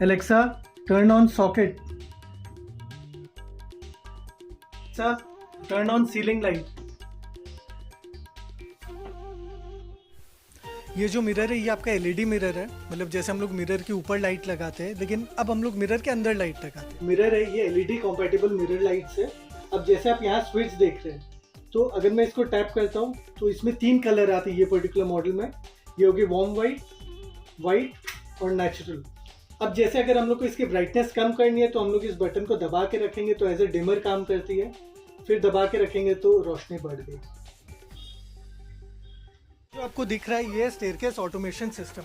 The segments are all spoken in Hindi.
Alexa, turn on socket. Alexa, turn on ceiling light. ये जो मिरर है ये आपका एलईडी मिरर है, मतलब जैसे हम लोग मिरर के ऊपर लाइट लगाते हैं, लेकिन अब हम लोग मिरर के अंदर लाइट लगाते हैं। मिरर है ये एलईडी कॉम्पैटिबल मिरर लाइट्स है। अब जैसे आप यहाँ स्विच देख रहे हैं, तो अगर मैं इसको टैप करता हूँ तो इसमें 3 कलर आते हैं ये पर्टिकुलर मॉडल में। ये होगी वार्म वाइट, वाइट और नेचुरल। अब जैसे अगर हम लोग को इसकी ब्राइटनेस कम करनी है तो हम लोग इस बटन को दबा के रखेंगे तो एज ए डिमर काम करती है, फिर दबा के रखेंगे तो रोशनी बढ़ गई। जो आपको दिख रहा है ये स्टेयरकेस ऑटोमेशन सिस्टम।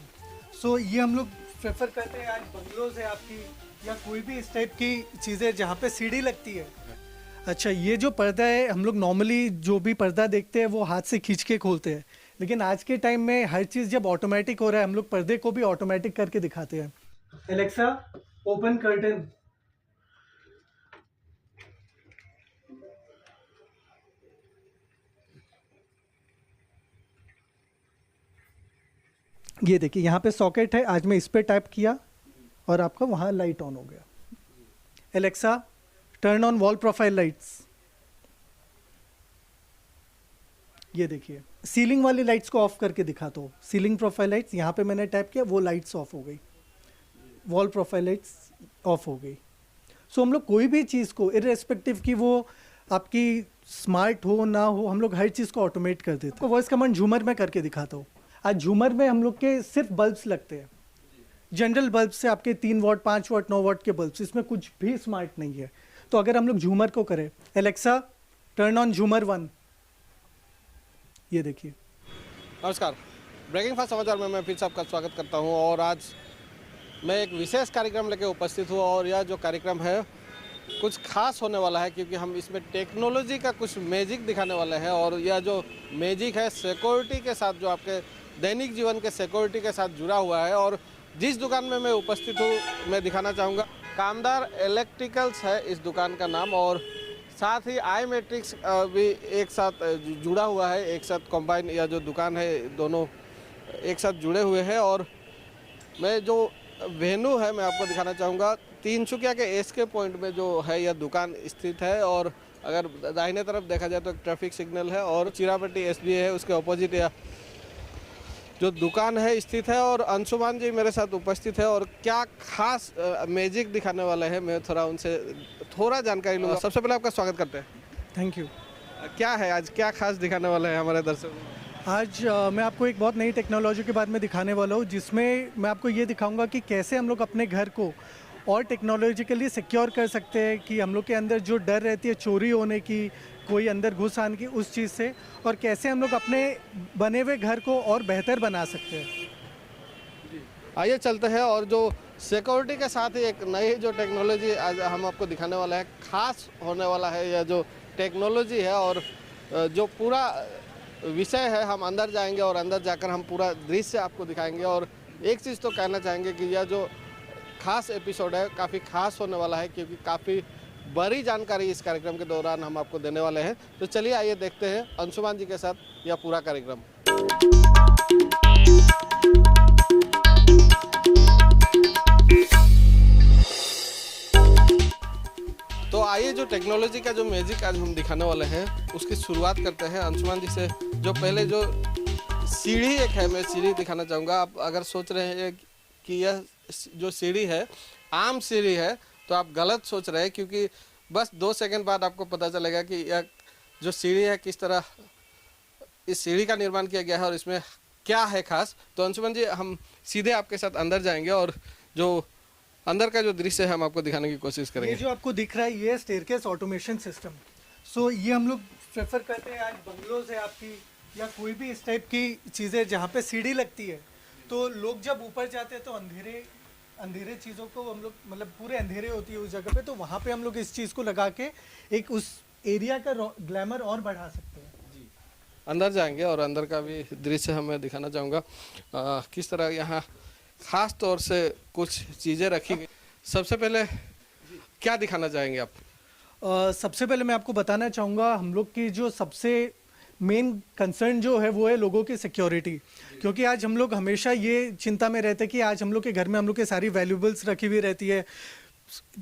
सो ये हम लोग प्रेफर करते हैं, आज बंगलोज है आपकी या कोई भी इस टाइप की चीज़ें जहाँ पे सीढ़ी लगती है। अच्छा, ये जो पर्दा है हम लोग नॉर्मली जो भी पर्दा देखते हैं वो हाथ से खींच के खोलते हैं, लेकिन आज के टाइम में हर चीज़ जब ऑटोमेटिक हो रहा है हम लोग पर्दे को भी ऑटोमेटिक करके दिखाते हैं। Alexa, open curtain. ये देखिए यहाँ पे सॉकेट है, आज मैं इस पे टैप किया और आपका वहाँ लाइट ऑन हो गया। Alexa, turn on wall profile lights. ये देखिए सीलिंग वाली लाइट्स को ऑफ करके दिखा दो। सीलिंग प्रोफाइल लाइट्स यहाँ पे मैंने टैप किया, वो लाइट्स ऑफ हो गई, वॉल प्रोफाइल लाइट्स ऑफ हो गई। सो हम लोग कोई भी चीज़ को इररेस्पेक्टिव कि वो आपकी स्मार्ट हो ना हो, हम लोग हर चीज़ को ऑटोमेट कर देते हैं। वॉइस कमांड झूमर में करके दिखाता हूँ। आज झूमर में हम लोग के सिर्फ बल्ब्स लगते हैं, जनरल बल्ब से आपके 3 वॉट 5 वॉट 9 वॉट के बल्ब्स, इसमें कुछ भी स्मार्ट नहीं है। तो अगर हम लोग झूमर को करें, एलेक्सा टर्न ऑन झूमर 1। ये देखिए। नमस्कार, ब्रेकिंग फास्ट समाचार में मैं फिर से आपका स्वागत करता हूं और आज मैं एक विशेष कार्यक्रम लेकर उपस्थित हूं और यह जो कार्यक्रम है कुछ खास होने वाला है क्योंकि हम इसमें टेक्नोलॉजी का कुछ मैजिक दिखाने वाले हैं और यह जो मैजिक है सिक्योरिटी के साथ, जो आपके दैनिक जीवन के सिक्योरिटी के साथ जुड़ा हुआ है। और जिस दुकान में मैं उपस्थित हूँ मैं दिखाना चाहूँगा, कामदार इलेक्ट्रिकल्स है इस दुकान का नाम, और साथ ही आई मैट्रिक्स भी एक साथ जुड़ा हुआ है, एक साथ कंबाइन, या जो दुकान है दोनों एक साथ जुड़े हुए हैं। और मैं जो वेन्यू है मैं आपको दिखाना चाहूँगा, तीनसुकिया के एसके पॉइंट में जो है यह दुकान स्थित है। और अगर दाहिने तरफ देखा जाए तो एक ट्रैफिक सिग्नल है और चिरापट्टी एसबीआई है, उसके ऑपोजिट या जो दुकान है स्थित है। और अंशुमान जी मेरे साथ उपस्थित है और क्या खास मैजिक दिखाने वाले हैं मैं थोड़ा उनसे थोड़ा जानकारी लूँगा। सबसे पहले आपका स्वागत करते हैं। Thank you. क्या है आज, क्या खास दिखाने वाले हैं हमारे दर्शकों को? आज मैं आपको एक बहुत नई टेक्नोलॉजी के बारे में दिखाने वाला हूँ, जिसमें मैं आपको ये दिखाऊंगा कि कैसे हम लोग अपने घर को और टेक्नोलॉजिकली सिक्योर कर सकते हैं, कि हम लोग के अंदर जो डर रहती है चोरी होने की, कोई अंदर घुस आने की, उस चीज़ से, और कैसे हम लोग अपने बने हुए घर को और बेहतर बना सकते हैं। आइए चलते हैं और जो सिक्योरिटी के साथ ही एक नई जो टेक्नोलॉजी आज हम आपको दिखाने वाला है, खास होने वाला है यह जो टेक्नोलॉजी है। और जो पूरा विषय है हम अंदर जाएंगे और अंदर जाकर हम पूरा दृश्य आपको दिखाएंगे। और एक चीज़ तो कहना चाहेंगे कि यह जो खास एपिसोड है काफ़ी खास होने वाला है क्योंकि काफ़ी बड़ी जानकारी इस कार्यक्रम के दौरान हम आपको देने वाले हैं। तो चलिए आइए देखते हैं अंशुमान जी के साथ यह पूरा कार्यक्रम। तो आइए जो टेक्नोलॉजी का जो मैजिक आज हम दिखाने वाले हैं उसकी शुरुआत करते हैं अंशुमान जी से। जो पहले जो सीढ़ी एक है, मैं सीढ़ी दिखाना चाहूँगा। आप अगर सोच रहे हैं कि यह जो सीढ़ी है आम सीढ़ी है तो आप गलत सोच रहे हैं, क्योंकि बस 2 सेकंड बाद आपको पता चलेगा कि यह जो सीढ़ी है किस तरह इस सीढ़ी का निर्माण किया गया है और इसमें क्या है खास। तो अंशुमान जी हम सीधे आपके साथ अंदर जाएंगे और जो अंदर का जो दृश्य है हम आपको दिखाने की कोशिश करेंगे। ये जो आपको दिख रहा है ये स्टेयरकेस ऑटोमेशन सिस्टम। सो ये हम लोग प्रेफर करते हैं, आज बंगलोज है आपकी या कोई भी इस टाइप की चीज़ें जहाँ पे सीढ़ी लगती है, तो लोग जब ऊपर जाते हैं तो अंधेरे चीज़ों को हम लोग, मतलब पूरे अंधेरे होती है उस जगह पे, तो वहाँ पे हम लोग इस चीज़ को लगा के एक उस एरिया का ग्लैमर और बढ़ा सकते हैं। जी, अंदर जाएंगे और अंदर का भी दृश्य हमें दिखाना चाहूँगा किस तरह यहाँ खास तौर से कुछ चीज़ें रखी गई। सबसे पहले क्या दिखाना चाहेंगे आप? सबसे पहले मैं आपको बताना चाहूँगा हम लोग की जो सबसे मेन कंसर्न जो है वो है लोगों की सिक्योरिटी, क्योंकि आज हम लोग हमेशा ये चिंता में रहते हैं कि आज हम लोग के घर में हम लोग के सारी वैल्यूबल्स रखी हुई रहती है,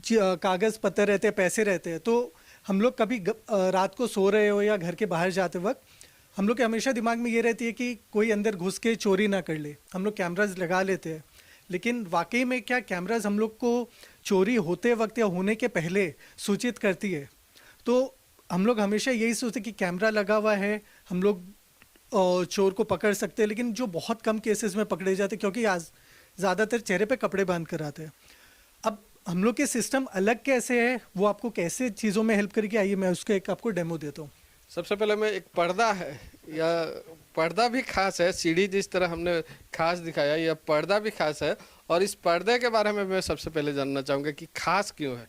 कागज़ पत्तर रहते हैं, पैसे रहते हैं। तो हम लोग कभी रात को सो रहे हो या घर के बाहर जाते वक्त हम लोग के हमेशा दिमाग में ये रहती है कि कोई अंदर घुस के चोरी ना कर ले। हम लोग कैमराज लगा लेते हैं, लेकिन वाकई में क्या कैमराज हम लोग को चोरी होते वक्त या होने के पहले सूचित करती है? तो हम लोग हमेशा यही सोचते कि कैमरा लगा हुआ है, हम लोग चोर को पकड़ सकते हैं, लेकिन जो बहुत कम केसेस में पकड़े जाते हैं, क्योंकि आज ज़्यादातर चेहरे पे कपड़े बांध कर आते हैं। अब हम लोग के सिस्टम अलग कैसे है, वो आपको कैसे चीज़ों में हेल्प करेगी, आइए मैं उसका एक आपको डेमो देता हूँ। सबसे पहले मैं एक पर्दा है, या पर्दा भी खास है, सीढ़ी जिस तरह हमने खास दिखाया, यह पर्दा भी खास है। और इस पर्दे के बारे में मैं सबसे पहले जानना चाहूँगा कि खास क्यों है।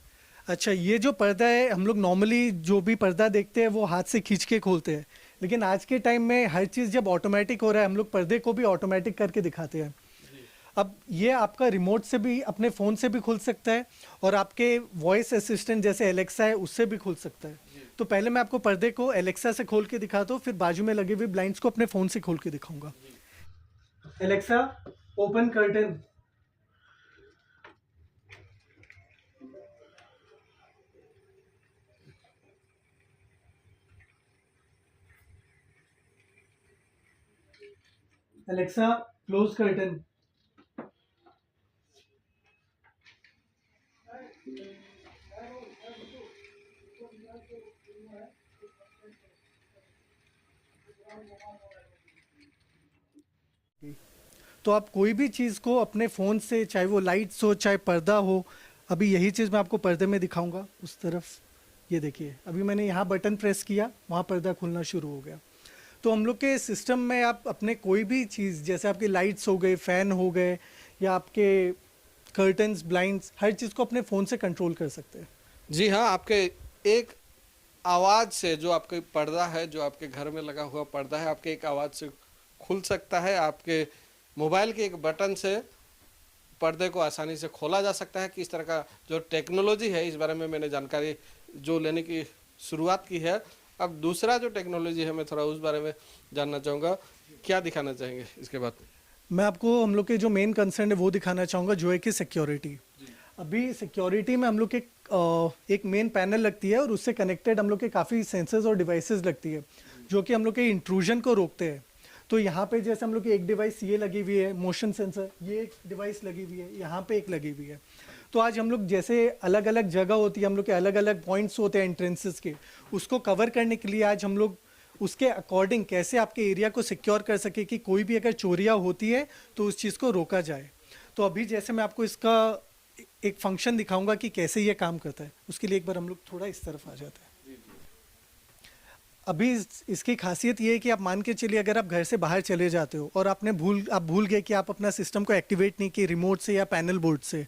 अच्छा, ये जो पर्दा है, हम लोग नॉर्मली जो भी पर्दा देखते हैं वो हाथ से खींच के खोलते हैं, लेकिन आज के टाइम में हर चीज़ जब ऑटोमेटिक हो रहा है, हम लोग पर्दे को भी ऑटोमेटिक करके दिखाते हैं। अब ये आपका रिमोट से भी, अपने फ़ोन से भी खुल सकता है, और आपके वॉइस असिस्टेंट जैसे एलेक्सा है उससे भी खुल सकता है। तो पहले मैं आपको पर्दे को एलेक्सा से खोल के दिखाता हूँ, फिर बाजू में लगे हुए ब्लाइंड्स को अपने फ़ोन से खोल के दिखाऊंगा। Alexa, open curtain. Alexa, close curtain. तो आप कोई भी चीज़ को अपने फ़ोन से, चाहे वो लाइट्स हो चाहे पर्दा हो, अभी यही चीज़ मैं आपको पर्दे में दिखाऊंगा उस तरफ। ये देखिए, अभी मैंने यहाँ बटन प्रेस किया, वहाँ पर्दा खुलना शुरू हो गया। तो हम लोग के सिस्टम में आप अपने कोई भी चीज़, जैसे आपकी लाइट्स हो गए, फ़ैन हो गए, या आपके कर्टन्स, ब्लाइंड्स, हर चीज़ को अपने फ़ोन से कंट्रोल कर सकते हैं। जी हाँ, आपके एक आवाज़ से, जो आपके पर्दा है, जो आपके घर में लगा हुआ पर्दा है, आपके एक आवाज़ से खुल सकता है। आपके मोबाइल के एक बटन से पर्दे को आसानी से खोला जा सकता है। किस तरह का जो टेक्नोलॉजी है, इस बारे में मैंने जानकारी जो लेने की शुरुआत की है। अब दूसरा जो टेक्नोलॉजी है, मैं थोड़ा उस बारे में जानना चाहूँगा, क्या दिखाना चाहेंगे इसके बाद? मैं आपको हम लोग के जो मेन कंसर्न है वो दिखाना चाहूँगा, जो है कि सिक्योरिटी। अभी सिक्योरिटी में हम लोग के एक मेन पैनल लगती है, और उससे कनेक्टेड हम लोग के काफ़ी सेंसर्स और डिवाइसेस लगती है, जो कि हम लोग के इंट्रूजन को रोकते हैं। तो यहाँ पे जैसे हम लोग की एक डिवाइस ये लगी हुई है, मोशन सेंसर, ये एक डिवाइस लगी हुई है, यहाँ पे एक लगी हुई है। तो आज हम लोग जैसे अलग अलग जगह होती है, हम लोग के अलग अलग पॉइंट्स होते हैं एंट्रेंसेस के, उसको कवर करने के लिए आज हम लोग उसके अकॉर्डिंग कैसे आपके एरिया को सिक्योर कर सके कि कोई भी अगर चोरियाँ होती है तो उस चीज़ को रोका जाए। तो अभी जैसे मैं आपको इसका एक फंक्शन दिखाऊंगा कि कैसे ये काम करता है, उसके लिए एक बार हम लोग थोड़ा इस तरफ आ जाते हैं। अभी इसकी खासियत ये है कि आप मान के चलिए, अगर आप घर से बाहर चले जाते हो और आप भूल गए कि आप अपना सिस्टम को एक्टिवेट नहीं किए रिमोट से या पैनल बोर्ड से,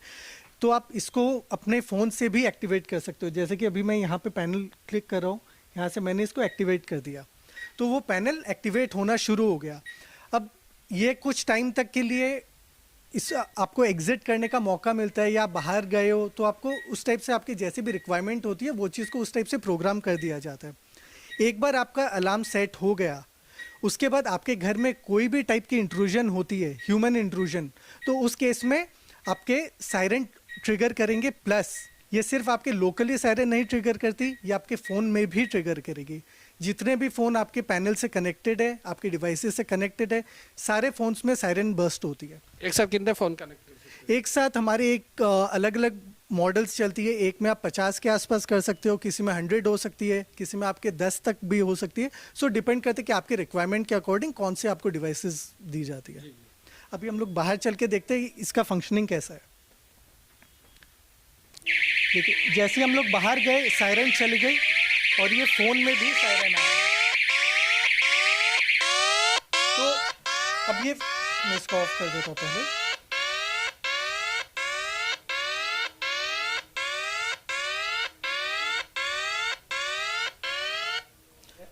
तो आप इसको अपने फ़ोन से भी एक्टिवेट कर सकते हो। जैसे कि अभी मैं यहाँ पे पैनल क्लिक कर रहा हूँ, यहाँ से मैंने इसको एक्टिवेट कर दिया, तो वो पैनल एक्टिवेट होना शुरू हो गया। अब ये कुछ टाइम तक के लिए इस आपको एग्जिट करने का मौका मिलता है, या आप बाहर गए हो तो आपको उस टाइप से आपकी जैसी भी रिक्वायरमेंट होती है वो चीज़ को उस टाइप से प्रोग्राम कर दिया जाता है। एक बार आपका अलार्म सेट हो गया, उसके बाद आपके घर में कोई भी टाइप की इंट्रूजन होती है, ह्यूमन इंट्रूजन, तो उस केस में आपके सायरन ट्रिगर करेंगे। प्लस ये सिर्फ आपके लोकली सायरन नहीं ट्रिगर करती, ये आपके फ़ोन में भी ट्रिगर करेगी। जितने भी फ़ोन आपके पैनल से कनेक्टेड है, आपके डिवाइसेस से कनेक्टेड है, सारे फ़ोन्स में सायरन बर्स्ट होती है। एक साथ कितने फ़ोन कनेक्टेड? एक साथ हमारे एक अलग अलग मॉडल्स चलती है। एक में आप 50 के आसपास कर सकते हो, किसी में 100 हो सकती है, किसी में आपके 10 तक भी हो सकती है। सो डिपेंड करते हैं कि आपके रिक्वायरमेंट के अकॉर्डिंग कौन से आपको डिवाइसेस दी जाती है। अभी हम लोग बाहर चल के देखते हैं इसका फंक्शनिंग कैसा है। देखिए, जैसे हम लोग बाहर गए, सायरन चली गई, और ये फ़ोन में भी सायरन आ रहा है। तो अब ये मैं इसको ऑफ कर देता हूँ पहले।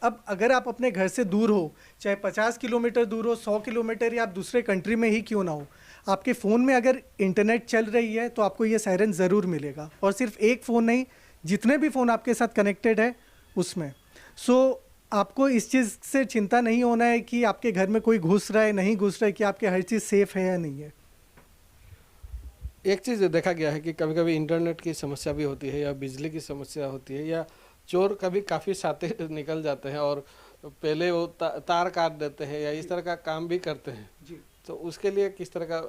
अब अगर आप अपने घर से दूर हो, चाहे 50 किलोमीटर दूर हो, 100 किलोमीटर, या आप दूसरे कंट्री में ही क्यों ना हो, आपके फ़ोन में अगर इंटरनेट चल रही है तो आपको ये सायरन ज़रूर मिलेगा। और सिर्फ एक फ़ोन नहीं, जितने भी फ़ोन आपके साथ कनेक्टेड है उसमें। सो आपको इस चीज़ से चिंता नहीं होना है कि आपके घर में कोई घुस रहा है नहीं घुस रहा है, कि आपके हर चीज़ सेफ है या नहीं है। एक चीज़ देखा गया है कि कभी कभी इंटरनेट की समस्या भी होती है या बिजली की समस्या होती है या चोर कभी काफ़ी साथे निकल जाते हैं और पहले वो तार काट देते हैं या इस तरह का काम भी करते हैं। जी। तो उसके लिए किस तरह का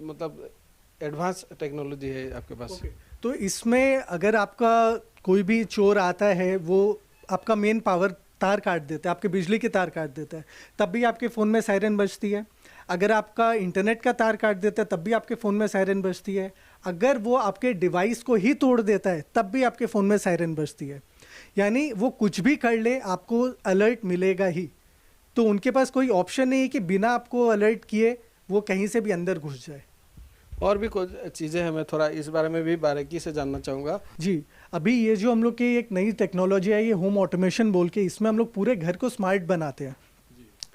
मतलब एडवांस टेक्नोलॉजी है आपके पास? तो इसमें अगर आपका कोई भी चोर आता है, वो आपका मेन पावर तार काट देता है, आपके बिजली के तार काट देता है, तब भी आपके फ़ोन में सायरन बजती है। अगर आपका इंटरनेट का तार काट देता है तब भी आपके फ़ोन में सायरन बजती है। अगर वो आपके डिवाइस को ही तोड़ देता है तब भी आपके फ़ोन में सायरन बजती है। यानी वो कुछ भी कर ले, आपको अलर्ट मिलेगा ही। तो उनके पास कोई ऑप्शन नहीं है कि बिना आपको अलर्ट किए वो कहीं से भी अंदर घुस जाए। और भी कुछ चीज़ें हैं, मैं थोड़ा इस बारे में भी बारीकी से जानना चाहूँगा। जी, अभी ये जो हम लोग की एक नई टेक्नोलॉजी है, ये होम ऑटोमेशन बोल के, इसमें हम लोग पूरे घर को स्मार्ट बनाते हैं।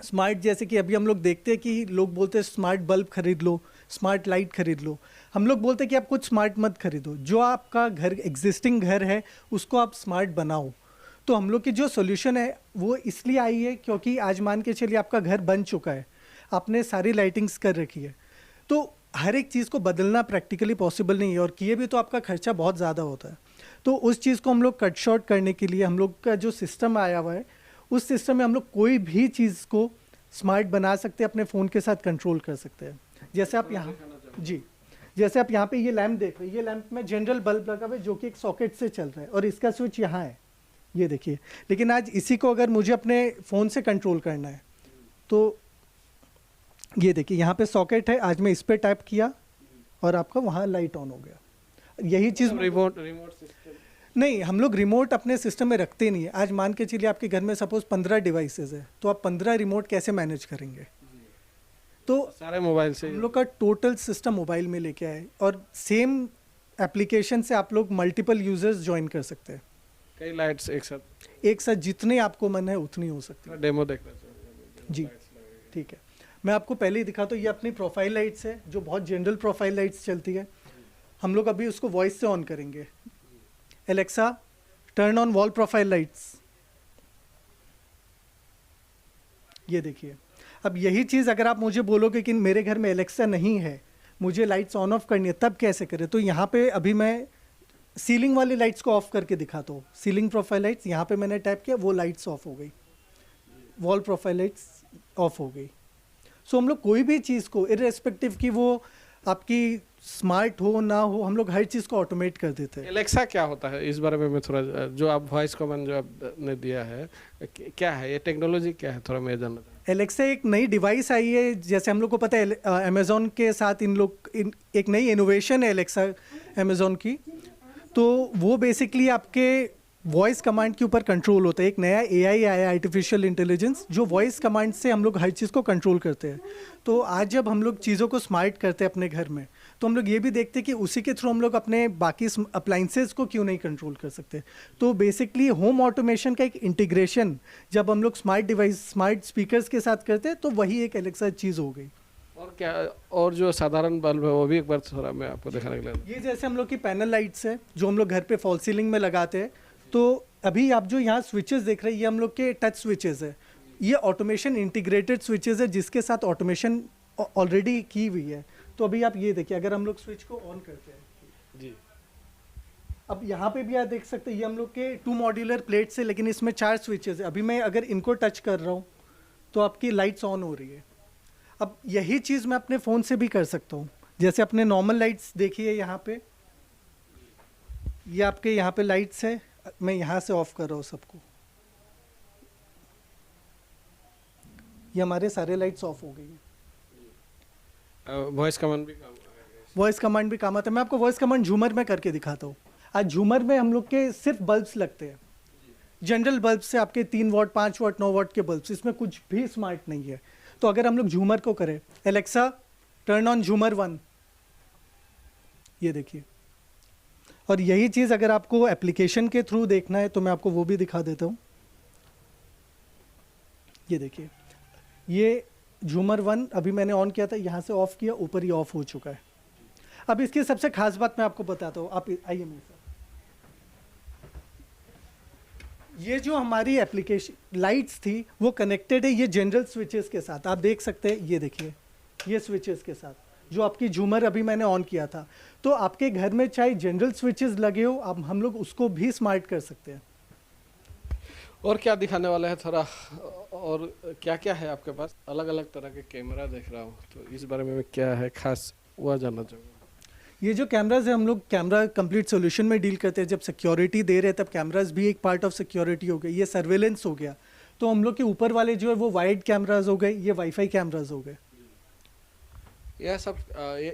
स्मार्ट जैसे कि अभी हम लोग देखते हैं कि लोग बोलते हैं स्मार्ट बल्ब खरीद लो, स्मार्ट लाइट खरीद लो। हम लोग बोलते हैं कि आप कुछ स्मार्ट मत खरीदो, जो आपका घर एग्जिस्टिंग घर है उसको आप स्मार्ट बनाओ। तो हम लोग की जो सोल्यूशन है वो इसलिए आई है क्योंकि आज मान के चलिए आपका घर बन चुका है, आपने सारी लाइटिंग्स कर रखी है, तो हर एक चीज़ को बदलना प्रैक्टिकली पॉसिबल नहीं है, और किए भी तो आपका खर्चा बहुत ज़्यादा होता है। तो उस चीज़ को हम लोग कट शॉर्ट करने के लिए हम लोग का जो सिस्टम आया हुआ है, उस सिस्टम में हम लोग कोई भी चीज़ को स्मार्ट बना सकते हैं, अपने फ़ोन के साथ कंट्रोल कर सकते हैं। जैसे आप यहाँ, जी, जैसे आप यहाँ पे ये लैंप देख रहे हैं, ये लैंप में जनरल बल्ब लगा हुआ है जो कि एक सॉकेट से चल रहा है और इसका स्विच यहाँ है, ये देखिए। लेकिन आज इसी को अगर मुझे अपने फ़ोन से कंट्रोल करना है तो ये देखिए यहाँ पे सॉकेट है, आज मैं इस पर टैप किया और आपका वहाँ लाइट ऑन हो गया। यही चीज़ रिमोट सिस्टम नहीं, हम लोग रिमोट अपने सिस्टम में रखते नहीं है। आज मान के चलिए आपके घर में सपोज 15 डिवाइसेस है, तो आप 15 रिमोट कैसे मैनेज करेंगे? तो सारे मोबाइल से हम लोग का टोटल सिस्टम मोबाइल में लेके आए, और सेम एप्लीकेशन से आप लोग मल्टीपल यूजर्स ज्वाइन कर सकते हैं। कई लाइट्स एक साथ जितने आपको मन है उतनी हो सकती है। डेमो देखना चाहिए जी, ठीक है, मैं आपको पहले ही दिखाता हूँ। ये अपनी प्रोफाइल लाइट्स है, जो बहुत जनरल प्रोफाइल लाइट्स चलती है। हम लोग अभी उसको वॉइस से ऑन करेंगे। Alexa, turn on wall profile lights. ये देखिए, अब यही चीज़ अगर आप मुझे बोलोगे कि मेरे घर में एलेक्सा नहीं है, मुझे लाइट्स ऑन ऑफ करनी है, तब कैसे करें? तो यहाँ पे अभी मैं सीलिंग वाली लाइट्स को ऑफ करके दिखाता हूँ। सीलिंग प्रोफाइल लाइट्स, यहाँ पे मैंने टैप किया, वो लाइट्स ऑफ हो गई, वॉल प्रोफाइल लाइट्स ऑफ हो गई। सो हम लोग कोई भी चीज़ को, इर्रेस्पेक्टिव कि वो आपकी स्मार्ट हो ना हो, हम लोग हर चीज़ को ऑटोमेट कर देते हैं। एलेक्सा क्या होता है, इस बारे में मैं थोड़ा, जो आप वॉइस कमांड जो आपने दिया है, क्या है ये टेक्नोलॉजी, क्या है, थोड़ा मैं जानना चाहता हूँ। एलेक्सा एक नई डिवाइस आई है, जैसे हम लोग को पता है अमेज़ॉन के साथ एक नई इनोवेशन है एलेक्सा अमेज़ॉन की। तो वो बेसिकली आपके वॉइस कमांड के ऊपर कंट्रोल होता है। एक नया एआई आया, आर्टिफिशियल इंटेलिजेंस, जो वॉइस कमांड से हम लोग हर चीज़ को कंट्रोल करते हैं। तो आज जब हम लोग चीज़ों को स्मार्ट करते हैं अपने घर में, तो हम लोग ये भी देखते हैं कि उसी के थ्रू हम लोग अपने बाकी अप्लाइंसेस को क्यों नहीं कंट्रोल कर सकते। तो बेसिकली होम ऑटोमेशन का एक इंटीग्रेशन जब हम लोग स्मार्ट डिवाइस, स्मार्ट स्पीकर्स के साथ करते हैं, तो वही एक एलेक्सा चीज़ हो गई। और क्या, और जो साधारण बल्ब है वो भी एक बार थोड़ा मैं आपको दिखाने के लिए। ये जैसे हम लोग की पैनल लाइट्स है जो हम लोग घर पे फॉल सीलिंग में लगाते हैं। तो अभी आप जो यहाँ स्विचेस देख रहे हैं, ये हम लोग के टच स्विचेस है। ये ऑटोमेशन इंटीग्रेटेड स्विचेस है जिसके साथ ऑटोमेशन ऑलरेडी की हुई है। तो अभी आप ये देखिए, अगर हम लोग स्विच को ऑन करते हैं जी, अब यहाँ पे भी आप देख सकते हैं, ये हम लोग के 2 मॉड्यूलर प्लेट्स है, लेकिन इसमें 4 स्विचेस है। अभी मैं अगर इनको टच कर रहा हूँ तो आपकी लाइट्स ऑन हो रही है। अब यही चीज़ मैं अपने फ़ोन से भी कर सकता हूँ। जैसे अपने नॉर्मल लाइट्स देखिए, यहाँ पे ये आपके यहाँ पे लाइट्स है, मैं यहाँ से ऑफ कर रहा हूँ सबको, ये हमारे सारे लाइट्स ऑफ हो गई हैं। वॉइस कमांड भी वॉइस कमांड भी काम आता है। मैं आपको वॉइस कमांड झूमर में करके दिखाता हूँ। आज झूमर में हम लोग के सिर्फ बल्ब्स लगते हैं, जनरल बल्ब से आपके 3 वाट, 5 वाट, 9 वाट के बल्ब्स, इसमें कुछ भी स्मार्ट नहीं है। तो अगर हम लोग झूमर को करें, एलेक्सा टर्न ऑन झूमर 1, ये देखिए। और यही चीज़ अगर आपको एप्लीकेशन के थ्रू देखना है तो मैं आपको वो भी दिखा देता हूँ। ये देखिए, ये झूमर 1 अभी मैंने ऑन किया था, यहाँ से ऑफ किया, ऊपर ही ऑफ हो चुका है। अब इसकी सबसे खास बात मैं आपको बताता हूँ, आप आइए मेरे साथ। ये जो हमारी एप्लीकेशन लाइट्स थी वो कनेक्टेड है ये जनरल स्विचेस के साथ। आप देख सकते हैं, ये देखिए, ये स्विचेस के साथ जो आपकी झूमर अभी मैंने ऑन किया था। तो आपके घर में चाहे जनरल स्विचेस लगे हो, अब हम लोग उसको भी स्मार्ट कर सकते हैं। और क्या दिखाने वाला है थोड़ा, और क्या क्या है आपके पास? अलग अलग तरह के कैमरा देख रहा हूँ, तो इस बारे में क्या है खास वह जानना चाहूँगा। ये जो कैमराज है, हम लोग कैमरा कंप्लीट सॉल्यूशन में डील करते हैं। जब सिक्योरिटी दे रहे हैं तब कैमराज भी एक पार्ट ऑफ सिक्योरिटी हो गई, ये सर्वेलेंस हो गया। तो हम लोग के ऊपर वाले जो है वो वाइड कैमराज हो गए, ये वाईफाई कैमराज हो गए। यह सब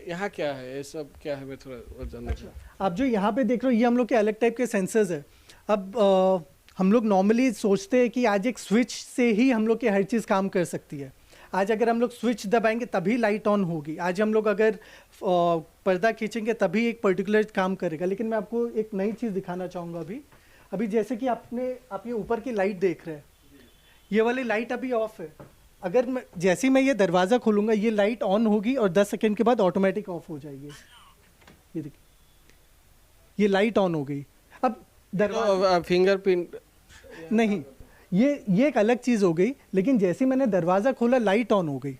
यहाँ क्या है, ये सब क्या है, मैं थोड़ा और जानना चाहूँ। आप जो यहाँ पे देख रहे हो ये हम लोग के अलग टाइप के सेंसर्स है। अब हम लोग नॉर्मली सोचते हैं कि आज एक स्विच से ही हम लोग की हर चीज़ काम कर सकती है। आज अगर हम लोग स्विच दबाएंगे तभी लाइट ऑन होगी। आज हम लोग अगर पर्दा खींचेंगे तभी एक पर्टिकुलर काम करेगा। लेकिन मैं आपको एक नई चीज़ दिखाना चाहूँगा अभी जैसे कि आप ये ऊपर की लाइट देख रहे हैं, ये वाली लाइट अभी ऑफ है। अगर जैसे ही मैं ये दरवाज़ा खोलूँगा ये लाइट ऑन होगी और 10 सेकेंड के बाद ऑटोमेटिक ऑफ हो जाएगी। ये देखिए, ये लाइट ऑन हो गई। अब तो फिंगरप्रिंट नहीं, ये एक अलग चीज़ हो गई। लेकिन जैसे ही मैंने दरवाज़ा खोला लाइट ऑन हो गई।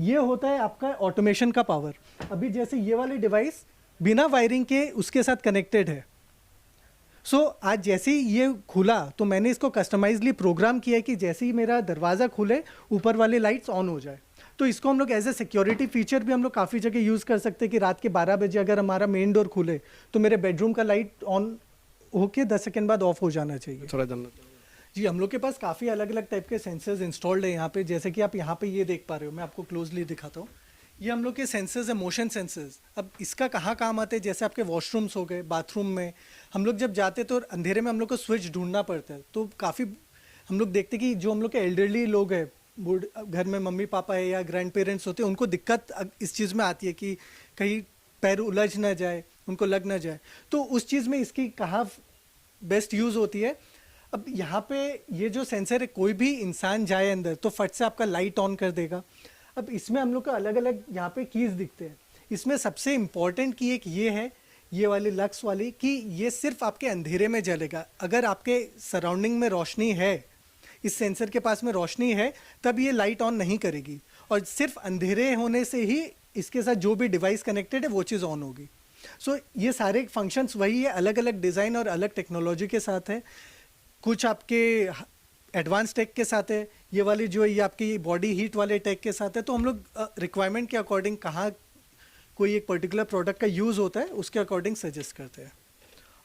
ये होता है आपका ऑटोमेशन का पावर। अभी जैसे ये वाली डिवाइस बिना वायरिंग के उसके साथ कनेक्टेड है। सो आज जैसे ही ये खुला तो मैंने इसको कस्टमाइजली प्रोग्राम किया कि जैसे ही मेरा दरवाज़ा खुले ऊपर वाली लाइट्स ऑन हो जाए। तो इसको हम लोग एज ए सिक्योरिटी फीचर भी हम लोग काफ़ी जगह यूज़ कर सकते हैं कि रात के 12 बजे अगर हमारा मेन डोर खुले तो मेरे बेडरूम का लाइट ऑन होके 10 सेकेंड बाद ऑफ हो जाना चाहिए। थोड़ा जानना चाहूँगा। जी, हम लोग के पास काफ़ी अलग अलग टाइप के सेंसर्स इंस्टॉल्ड है यहाँ पे। जैसे कि आप यहाँ पे ये देख पा रहे हो, मैं आपको क्लोजली दिखाता हूँ। ये हम लोग के सेंसर्स है, मोशन सेंसर्स। अब इसका कहाँ काम आते हैं, जैसे आपके वॉशरूम्स हो गए, बाथरूम में हम लोग जब जाते तो अंधेरे में हम लोग को स्विच ढूंढना पड़ता है। तो काफ़ी हम लोग देखते कि जो हम लोग के एल्डरली लोग हैं, बूढ़ घर में मम्मी पापा है या ग्रैंड पेरेंट्स होते हैं, उनको दिक्कत इस चीज़ में आती है कि कहीं पैर उलझ ना जाए, उनको लग ना जाए। तो उस चीज़ में इसकी कहाँ बेस्ट यूज़ होती है। अब यहाँ पे ये जो सेंसर है, कोई भी इंसान जाए अंदर तो फट से आपका लाइट ऑन कर देगा। अब इसमें हम लोग को अलग अलग यहाँ पे कीज़ दिखते हैं। इसमें सबसे इम्पॉर्टेंट की एक ये है, ये वाली लक्स वाली, कि ये सिर्फ आपके अंधेरे में जलेगा। अगर आपके सराउंडिंग में रोशनी है, इस सेंसर के पास में रोशनी है, तब ये लाइट ऑन नहीं करेगी। और सिर्फ अंधेरे होने से ही इसके साथ जो भी डिवाइस कनेक्टेड है वो चीज़ ऑन होगी। सो ये सारे फंक्शंस वही है, अलग अलग डिज़ाइन और अलग टेक्नोलॉजी के साथ है। कुछ आपके एडवांस टेक के साथ है, ये वाली जो है ये आपकी बॉडी हीट वाले टेक के साथ है। तो हम लोग रिक्वायरमेंट के अकॉर्डिंग कहाँ कोई एक पर्टिकुलर प्रोडक्ट का यूज़ होता है उसके अकॉर्डिंग सजेस्ट करते हैं।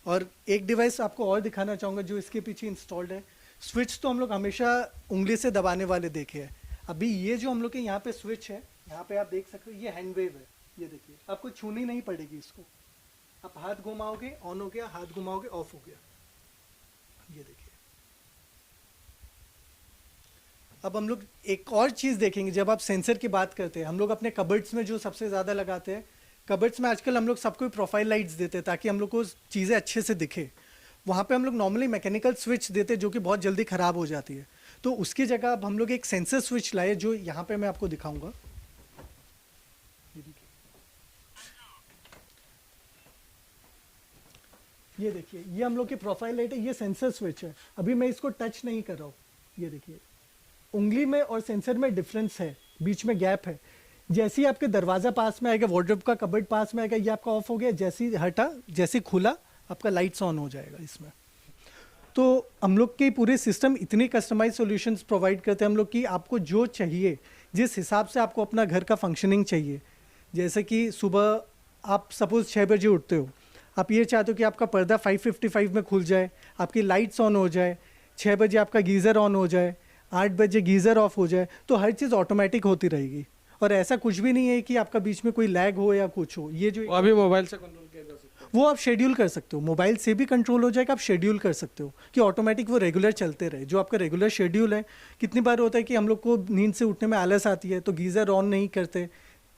और एक डिवाइस आपको और दिखाना चाहूँगा जो इसके पीछे इंस्टॉल्ड है। स्विच तो हम लोग हमेशा उंगली से दबाने वाले देखे हैं। अभी ये जो हम लोग के यहाँ पे स्विच है, यहाँ पे आप देख सकते हो ये हैंड वेव है। ये देखिए, आपको छूनी नहीं पड़ेगी इसको। आप हाथ घुमाओगे ऑन हो गया, हाथ घुमाओगे ऑफ हो गया। ये देखिए। अब हम लोग एक और चीज़ देखेंगे। जब आप सेंसर की बात करते हैं, हम लोग अपने कबर्ड्स में जो सबसे ज़्यादा लगाते हैं, कबर्ड्स में आजकल हम लोग सबको प्रोफाइल लाइट्स देते हैं ताकि हम लोग को चीज़ें अच्छे से दिखे। वहाँ पे हम लोग नॉर्मली मैकेनिकल स्विच देते हैं जो कि बहुत जल्दी ख़राब हो जाती है। तो उसकी जगह अब हम लोग एक सेंसर स्विच लाए जो यहाँ पे मैं आपको दिखाऊंगा। ये देखिए, ये हम लोग की प्रोफाइल लाइट है, ये सेंसर स्विच है। अभी मैं इसको टच नहीं कर रहा हूँ। ये देखिए, उंगली में और सेंसर में डिफरेंस है, बीच में गैप है। जैसे ही आपके दरवाज़ा पास में आएगा, वार्डरोब का कबर्ड पास में आएगा, ये आपका ऑफ हो गया। जैसे ही हटा, जैसे खुला, आपका लाइट्स ऑन हो जाएगा इसमें। तो हम लोग के पूरे सिस्टम इतनी कस्टमाइज सॉल्यूशंस प्रोवाइड करते हैं हम लोग कि आपको जो चाहिए, जिस हिसाब से आपको अपना घर का फंक्शनिंग चाहिए। जैसे कि सुबह आप सपोज़ 6 बजे उठते हो, आप ये चाहते हो कि आपका पर्दा 5:55 में खुल जाए, आपकी लाइट्स ऑन हो जाए, 6 बजे आपका गीज़र ऑन हो जाए, 8 बजे गीज़र ऑफ हो जाए। तो हर चीज़ ऑटोमेटिक होती रहेगी और ऐसा कुछ भी नहीं है कि आपका बीच में कोई लैग हो या कुछ हो। ये जो अभी मोबाइल से कंट्रोल किया जा सकता है, वो आप शेड्यूल कर सकते हो, मोबाइल से भी कंट्रोल हो जाएगा। आप शेड्यूल कर सकते हो कि ऑटोमेटिक वो रेगुलर चलते रहे। जो आपका रेगुलर शेड्यूल है, कितनी बार होता है कि हम लोग को नींद से उठने में आलस आती है तो गीज़र ऑन नहीं करते,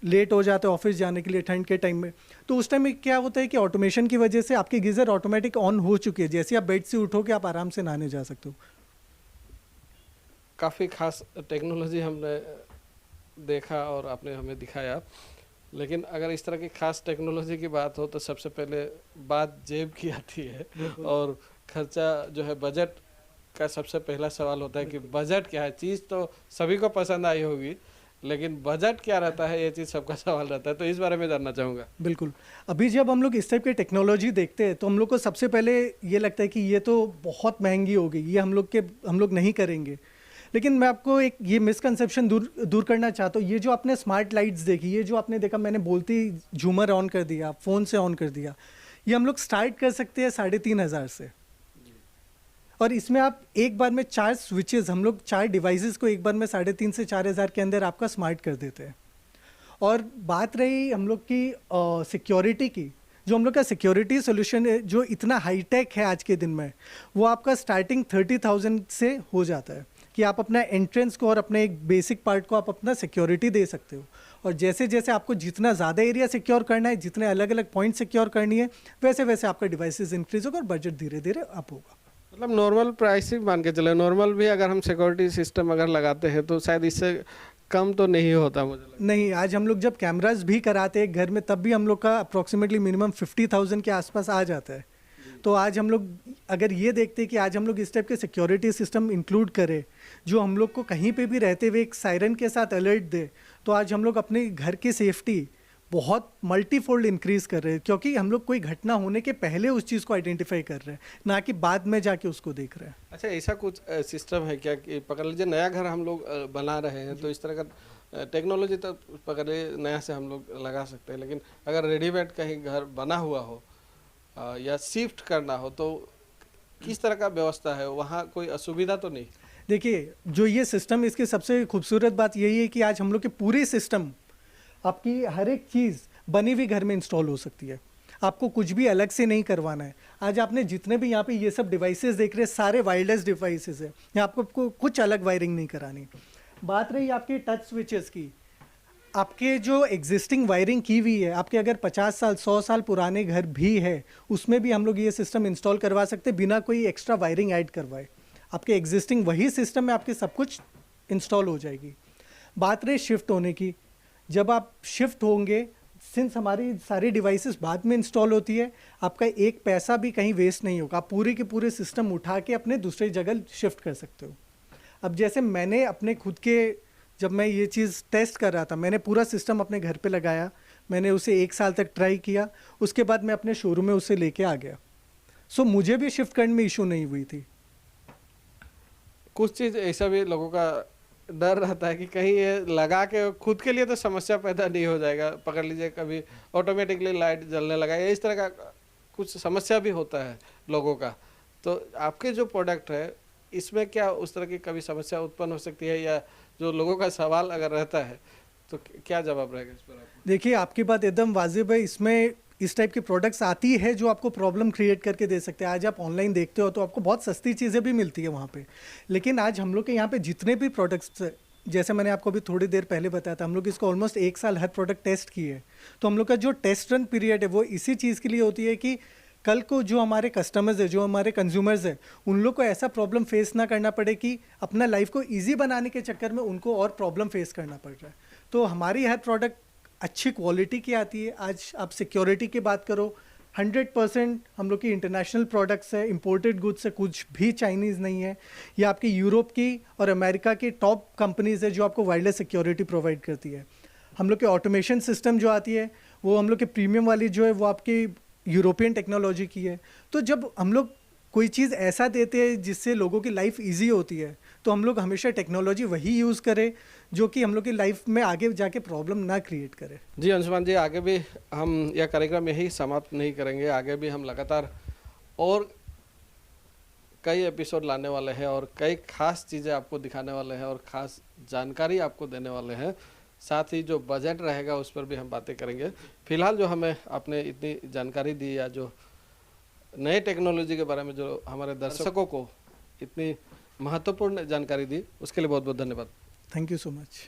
लेट हो जाते ऑफिस जाने के लिए ठंड के टाइम में। तो उस टाइम में क्या होता है कि ऑटोमेशन की वजह से आपके गीज़र ऑटोमेटिक ऑन हो चुके हैं। जैसे आप बेड से उठोगे आप आराम से नहाने जा सकते हो। काफ़ी खास टेक्नोलॉजी हमने देखा और आपने हमें दिखाया। लेकिन अगर इस तरह की खास टेक्नोलॉजी की बात हो तो सबसे पहले बात जेब की आती है और खर्चा जो है, बजट का सबसे पहला सवाल होता है कि बजट क्या है। चीज़ तो सभी को पसंद आई होगी, लेकिन बजट क्या रहता है, ये चीज़ सबका सवाल रहता है, तो इस बारे में जानना चाहूँगा। बिल्कुल। अभी जब हम लोग इस टाइप की टेक्नोलॉजी देखते हैं तो हम लोग को सबसे पहले ये लगता है कि ये तो बहुत महंगी होगी, ये हम लोग नहीं करेंगे। लेकिन मैं आपको एक ये मिसकंसेप्शन दूर करना चाहता हूँ। ये जो आपने स्मार्ट लाइट्स देखी, ये जो आपने देखा, मैंने बोलते ही झूमर ऑन कर दिया, फ़ोन से ऑन कर दिया, ये हम लोग स्टार्ट कर सकते हैं 3,500 से। और इसमें आप एक बार में 4 स्विचेस, हम लोग 4 डिवाइसेस को एक बार में 3,500 से 4,000 के अंदर आपका स्मार्ट कर देते हैं। और बात रही हम लोग की सिक्योरिटी की, जो हम लोग का सिक्योरिटी सोल्यूशन है जो इतना हाईटेक है आज के दिन में, वो आपका स्टार्टिंग 30,000 से हो जाता है कि आप अपना एंट्रेंस को और अपने एक बेसिक पार्ट को आप अपना सिक्योरिटी दे सकते हो। और जैसे जैसे आपको जितना ज़्यादा एरिया सिक्योर करना है, जितने अलग अलग पॉइंट सिक्योर करनी है, वैसे वैसे आपका डिवाइसेस इंक्रीज होगा और बजट धीरे धीरे अप होगा। मतलब नॉर्मल प्राइसिंग मान के चले, नॉर्मल भी अगर हम सिक्योरिटी सिस्टम अगर लगाते हैं तो शायद इससे कम तो नहीं होता मुझे लगता है। नहीं, आज हम लोग जब कैमरास भी कराते हैं घर में, तब भी हम लोग का अप्रॉक्सीमेटली मिनिमम 50,000 के आसपास आ जाता है। तो आज हम लोग अगर ये देखते हैं कि आज हम लोग इस टाइप के सिक्योरिटी सिस्टम इंक्लूड करें जो हम लोग को कहीं पे भी रहते हुए एक सायरन के साथ अलर्ट दे, तो आज हम लोग अपने घर की सेफ्टी बहुत मल्टीफोल्ड इंक्रीज कर रहे हैं, क्योंकि हम लोग कोई घटना होने के पहले उस चीज़ को आइडेंटिफाई कर रहे हैं, ना कि बाद में जाके उसको देख रहे हैं। अच्छा, ऐसा कुछ सिस्टम है क्या कि पकड़ लीजिए नया घर हम लोग बना रहे हैं, तो इस तरह का टेक्नोलॉजी तो पकड़ लीजिए नया से हम लोग लगा सकते हैं, लेकिन अगर रेडीमेड कहीं घर बना हुआ हो या शिफ्ट करना हो तो किस तरह का व्यवस्था है वहाँ, कोई असुविधा तो नहीं? देखिए, जो ये सिस्टम, इसकी सबसे खूबसूरत बात यही है कि आज हम लोग के पूरे सिस्टम, आपकी हर एक चीज़ बनी हुई घर में इंस्टॉल हो सकती है। आपको कुछ भी अलग से नहीं करवाना है। आज आपने जितने भी यहाँ पे ये सब डिवाइसेस देख रहे हैं, सारे वायरलेस डिवाइसेस है, यहाँ आपको कुछ अलग वायरिंग नहीं करानी। बात रही आपके टच स्विचेस की, आपके जो एग्जिस्टिंग वायरिंग की हुई है, आपके अगर 50 साल 100 साल पुराने घर भी है, उसमें भी हम लोग ये सिस्टम इंस्टॉल करवा सकते हैं बिना कोई एक्स्ट्रा वायरिंग ऐड करवाए। आपके एग्जिस्टिंग वही सिस्टम में आपके सब कुछ इंस्टॉल हो जाएगी। बात रही शिफ्ट होने की, जब आप शिफ्ट होंगे, सिंस हमारी सारी डिवाइसेस बाद में इंस्टॉल होती है, आपका एक पैसा भी कहीं वेस्ट नहीं होगा। आप पूरे के पूरे सिस्टम उठा के अपने दूसरी जगह शिफ्ट कर सकते हो। अब जैसे मैंने अपने खुद के, जब मैं ये चीज़ टेस्ट कर रहा था, मैंने पूरा सिस्टम अपने घर पे लगाया, मैंने उसे 1 साल तक ट्राई किया, उसके बाद मैं अपने शोरूम में उसे लेके आ गया। सो मुझे भी शिफ्ट करने में इशू नहीं हुई थी। कुछ चीज़ ऐसा भी लोगों का डर रहता है कि कहीं ये लगा के खुद के लिए तो समस्या पैदा नहीं हो जाएगा, पकड़ लीजिए कभी ऑटोमेटिकली लाइट जलने लगा, इस तरह का कुछ समस्या भी होता है लोगों का। तो आपके जो प्रोडक्ट है इसमें क्या उस तरह की कभी समस्या उत्पन्न हो सकती है, या जो लोगों का सवाल अगर रहता है तो क्या जवाब रहेगा इस पर आपको? देखिए, आपकी बात एकदम वाजिब है। इसमें इस टाइप की प्रोडक्ट्स आती है जो आपको प्रॉब्लम क्रिएट करके दे सकते हैं। आज आप ऑनलाइन देखते हो तो आपको बहुत सस्ती चीज़ें भी मिलती है वहाँ पे, लेकिन आज हम लोग के यहाँ पे जितने भी प्रोडक्ट्स, जैसे मैंने आपको अभी थोड़ी देर पहले बताया था, हम लोग इसको ऑलमोस्ट 1 साल हर प्रोडक्ट टेस्ट किए है। तो हम लोग का जो टेस्ट रन पीरियड है वो इसी चीज़ के लिए होती है कि कल को जो हमारे कस्टमर्स है, जो हमारे कंज्यूमर्स है, उन लोग को ऐसा प्रॉब्लम फेस ना करना पड़े कि अपना लाइफ को ईजी बनाने के चक्कर में उनको और प्रॉब्लम फेस करना पड़ रहा है। तो हमारी हर प्रोडक्ट अच्छी क्वालिटी की आती है। आज आप सिक्योरिटी की बात करो, 100% हम लोग की इंटरनेशनल प्रोडक्ट्स है, इंपोर्टेड गुड्स है, कुछ भी चाइनीज़ नहीं है। ये आपकी यूरोप की और अमेरिका की टॉप कंपनीज़ है जो आपको वायरलेस सिक्योरिटी प्रोवाइड करती है। हम लोग के ऑटोमेशन सिस्टम जो आती है वो हम लोग के प्रीमियम वाली जो है वो आपकी यूरोपियन टेक्नोलॉजी की है। तो जब हम लोग कोई चीज़ ऐसा देते हैं जिससे लोगों की लाइफ इजी होती है, तो हम लोग हमेशा टेक्नोलॉजी वही यूज़ करें जो कि हम लोग की लाइफ में आगे जाके प्रॉब्लम ना क्रिएट करे। जी अंशुमान जी, आगे भी हम यह कार्यक्रम यही समाप्त नहीं करेंगे, आगे भी हम लगातार और कई एपिसोड लाने वाले हैं और कई खास चीज़ें आपको दिखाने वाले हैं और ख़ास जानकारी आपको देने वाले हैं। साथ ही जो बजट रहेगा उस पर भी हम बातें करेंगे। फिलहाल जो हमें आपने इतनी जानकारी दी या जो नए टेक्नोलॉजी के बारे में जो हमारे दर्शकों को इतनी महत्वपूर्ण जानकारी दी, उसके लिए बहुत बहुत धन्यवाद। Thank you so much.